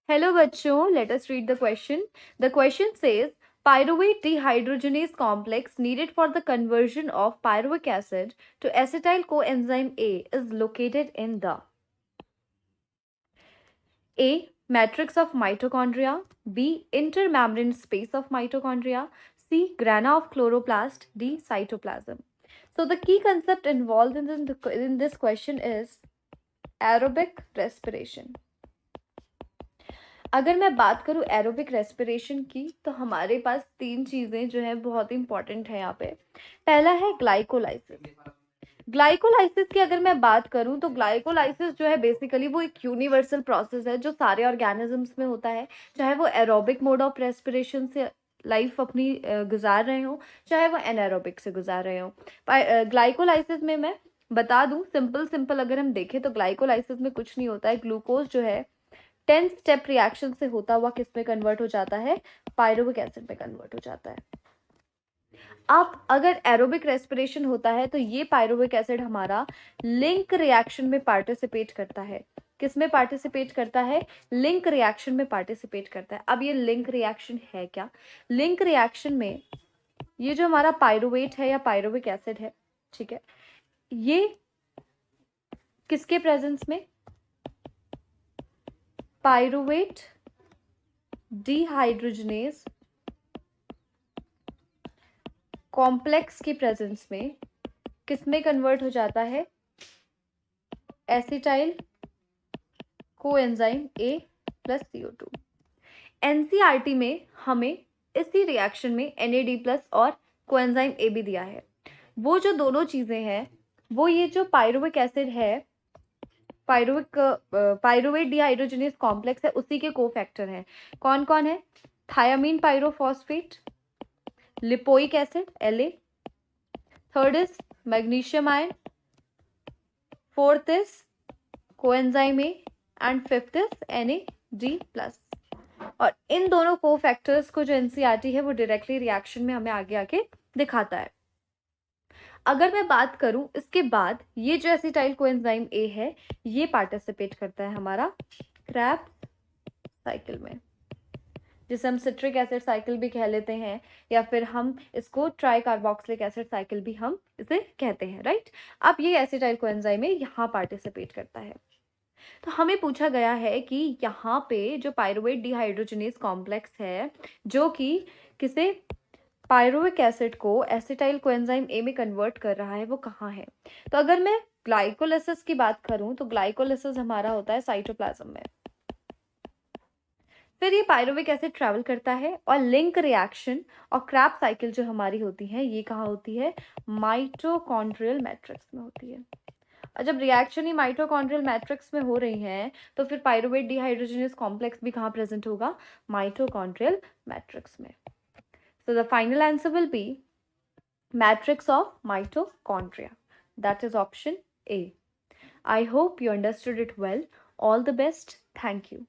Hello बच्चों, let us read the question. The question says pyruvate dehydrogenase complex needed for the conversion of pyruvic acid to acetyl coenzyme A is located in the A. Matrix of mitochondria, B. Intermembrane space of mitochondria, C. Grana of chloroplast, D. Cytoplasm. So the key concept involved in this question is aerobic respiration. अगर मैं बात करूँ aerobic respiration की तो हमारे पास तीन चीज़ें जो है बहुत इंपॉर्टेंट है यहाँ पे। पहला है ग्लाइकोलाइसिस। ग्लाइकोलाइसिस की अगर मैं बात करूँ तो ग्लाइकोलाइसिस जो है बेसिकली वो एक यूनिवर्सल प्रोसेस है जो सारे ऑर्गेनिजम्स में होता है, चाहे वो एरोबिक मोड ऑफ रेस्पिरेशन से लाइफ अपनी गुजार रहे हो, चाहे वो एनारोबिक से गुजार रहे हो। ग्लाइकोलाइसिस में मैं बता दूं, सिंपल अगर हम देखें तो ग्लाइकोलाइसिस में कुछ नहीं होता है। ग्लूकोज जो है 10 स्टेप रिएक्शन से होता हुआ किस में कन्वर्ट हो जाता है, पायरुविक एसिड में कन्वर्ट हो जाता है। अब अगर एरोबिक रेस्पिरेशन होता है तो ये पायरुविक एसिड हमारा लिंक रिएक्शन में पार्टिसिपेट करता है। किस में पार्टिसिपेट करता है? लिंक रिएक्शन में पार्टिसिपेट करता है। अब ये लिंक रिएक्शन है क्या? लिंक रिएक्शन में ये जो हमारा पायरुवेट है या पायरुविक एसिड है, ठीक है, ये किसके प्रेजेंस में? पायरुवेट डिहाइड्रोजनेज कॉम्प्लेक्स की प्रेजेंस में किस में कन्वर्ट हो जाता है? Acetyl coenzyme A plus CO2। NCERT में हमें इसी रिएक्शन में NAD प्लस और कोएंजाइम A भी दिया है। वो जो दोनों चीजें हैं वो ये जो पायरुविक एसिड है, पायरुवेट डिहाइड्रोजनेज कॉम्प्लेक्स है, उसी के कोफैक्टर हैं। कौन कौन है? Thiamine pyrophosphate, lipoic acid La, third is magnesium ion, fourth is coenzyme A and fifth is NAD plus. और इन दोनों कोफैक्टर्स को जो एनसीईआरटी है वो डायरेक्टली रिएक्शन में हमें आगे आके दिखाता है। अगर मैं बात करूं इसके बाद ये जो एसिटाइल कोएंजाइम A है ये पार्टिसिपेट करता है हमारा क्रेब्स साइकिल में, जिसे हम सिट्रिक एसिड साइकिल भी कह लेते हैं या फिर हम इसको ट्राई कार्बोक्सिलिक एसिड साइकिल भी हम इसे कहते हैं, राइट। अब ये एसिटाइल कोएंजाइम A यहाँ पार्टिसिपेट करता है। तो हमें पूछा गया है कि यहाँ पे जो पायरुवेट डिहाइड्रोजनेज कॉम्प्लेक्स है जो कि किसे, पायरुविक एसिड को एसिटाइल कोएंजाइम A में कन्वर्ट कर रहा है, वो कहाँ है? तो अगर मैं ग्लाइकोलाइसिस की बात करूं तो ग्लाइकोलाइसिस हमारा होता है साइटोप्लाज्म में। फिर ये पायरुविक एसिड ट्रैवल करता है और लिंक रिएक्शन और क्रैब साइकिल जो हमारी होती है ये कहाँ होती है? माइटोकॉन्ड्रियल मैट्रिक्स में होती है। और जब रिएक्शन ही माइटोकॉन्ड्रियल मैट्रिक्स में हो रही है तो फिर पायरुवेट डिहाइड्रोजनेज कॉम्प्लेक्स भी कहाँ प्रेजेंट होगा? माइटोकॉन्ड्रियल मैट्रिक्स में। So the final answer will be matrix of mitochondria. That is option A. I hope you understood it well. All the best. Thank you.